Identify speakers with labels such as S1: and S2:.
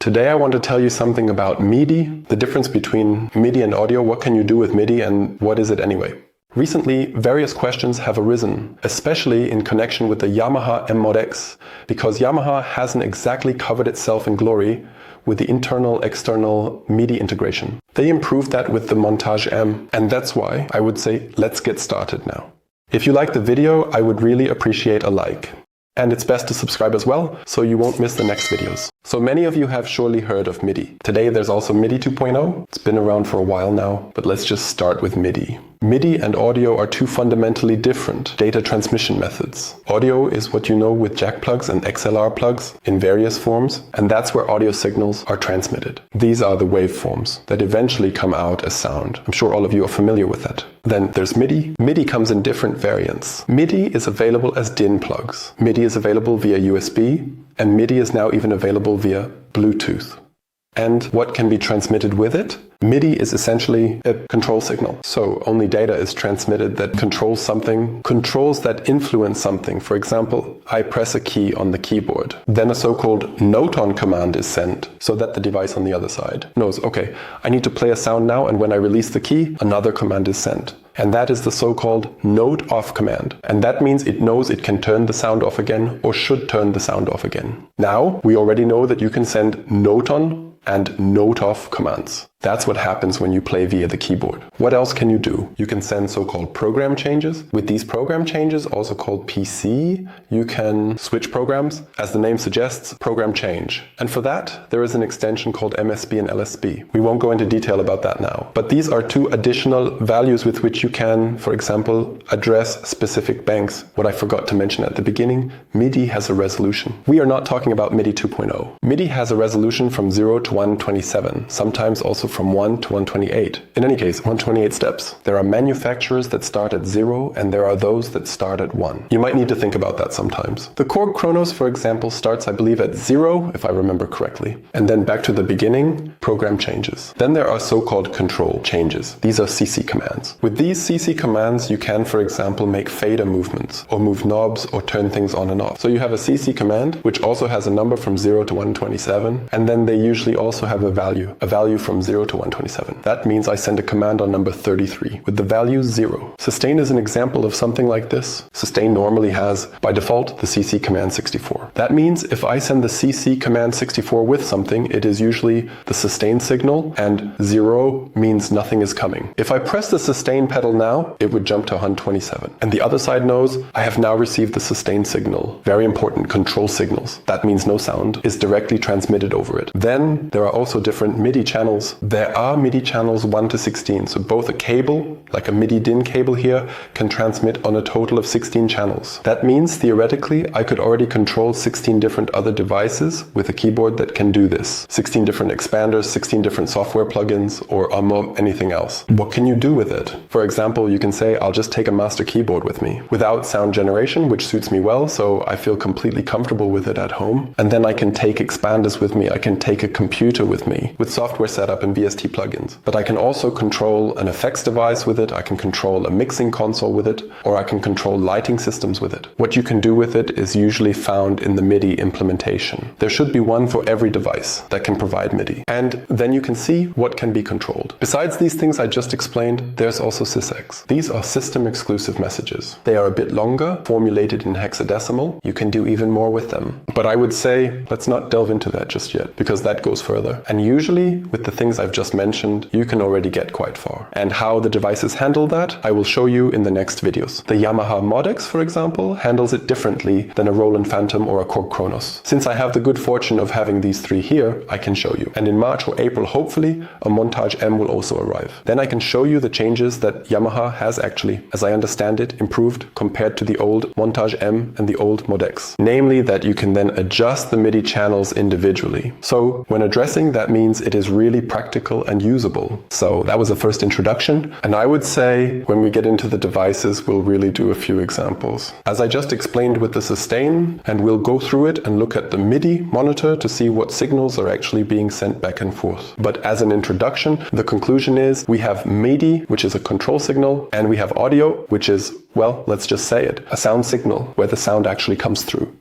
S1: Today I want to tell you something about Midi, the difference between Midi and audio, what can you do with Midi and what is it anyway. Recently, various questions have arisen, especially in connection with the Yamaha MODX, because Yamaha hasn't exactly covered itself in glory with the internal-external Midi integration. They improved that with the Montage M, and that's why I would say let's get started now. If you like the video, I would really appreciate a like. And it's best to subscribe as well, so you won't miss the next videos. So many of you have surely heard of Midi. Today there's also Midi 2.0. It's been around for a while now, but let's just start with Midi. Midi and audio are two fundamentally different data transmission methods. Audio is what you know with jack plugs and XLR plugs in various forms, and that's where audio signals are transmitted. These are the waveforms that eventually come out as sound. I'm sure all of you are familiar with that. Then there's Midi. Midi comes in different variants. Midi is available as DIN plugs. Midi is available via USB, and Midi is now even available via Bluetooth. And what can be transmitted with it? Midi is essentially a control signal. So only data is transmitted that controls something, controls that influence something. For example, I press a key on the keyboard. Then a so-called note-on command is sent so that the device on the other side knows, okay, I need to play a sound now, and when I release the key, another command is sent. And that is the so-called note-off command. And that means it knows it can turn the sound off again or should turn the sound off again. Now, we already know that you can send note-on and note-off commands. That's what happens when you play via the keyboard. What else can you do? You can send so-called program changes. With these program changes, also called PC, you can switch programs. As the name suggests, program change. And for that, there is an extension called MSB and LSB. We won't go into detail about that now. But these are two additional values with which you can, for example, address specific banks. What I forgot to mention at the beginning, Midi has a resolution. We are not talking about Midi 2.0. Midi has a resolution from 0 to 127, sometimes also from 1 to 128. In any case, 128 steps. There are manufacturers that start at 0 and there are those that start at 1. You might need to think about that sometimes. The Korg Kronos, for example, starts, I believe, at 0, if I remember correctly. And then back to the beginning, program changes. Then there are so-called control changes. These are CC commands. With these CC commands, you can, for example, make fader movements or move knobs or turn things on and off. So you have a CC command, which also has a number from 0 to 127, and then they usually also have a value from 0 to 127. That means I send a command on number 33 with the value 0. Sustain is an example of something like this. Sustain normally has, by default, the CC command 64. That means if I send the CC command 64 with something, it is usually the sustain signal, and 0 means nothing is coming. If I press the sustain pedal now, it would jump to 127. And the other side knows I have now received the sustain signal. Very important, control signals. That means no sound is directly transmitted over it. Then there are also different Midi channels. There are Midi channels 1 to 16, so both a cable, like a Midi DIN cable here, can transmit on a total of 16 channels. That means, theoretically, I could already control 16 different other devices with a keyboard that can do this. 16 different expanders, 16 different software plugins, or anything else. What can you do with it? For example, you can say, I'll just take a master keyboard with me, without sound generation, which suits me well, so I feel completely comfortable with it at home. And then I can take expanders with me, I can take a computer with me, with software setup and VST plugins. But I can also control an effects device with it, I can control a mixing console with it, or I can control lighting systems with it. What you can do with it is usually found in the Midi implementation. There should be one for every device that can provide Midi. And then you can see what can be controlled. Besides these things I just explained, there's also sysx. These are system exclusive messages. They are a bit longer, formulated in hexadecimal. You can do even more with them. But I would say, let's not delve into that just yet, because that goes further. And usually, with the things I've just mentioned, you can already get quite far. And how the devices handle that, I will show you in the next videos. The Yamaha MODX, for example, handles it differently than a Roland Fantom or a Korg Kronos. Since I have the good fortune of having these three here, I can show you. And in March or April, hopefully, a Montage M will also arrive. Then I can show you the changes that Yamaha has actually, as I understand it, improved compared to the old Montage M and the old MODX. Namely, that you can then adjust the Midi channels individually. So when addressing, that means it is really practical and usable. So that was the first introduction, and I would say when we get into the devices, we'll really do a few examples. As I just explained with the sustain, and we'll go through it and look at the Midi monitor to see what signals are actually being sent back and forth. But as an introduction, the conclusion is we have Midi, which is a control signal, and we have audio, which is, well, let's just say it, a sound signal where the sound actually comes through.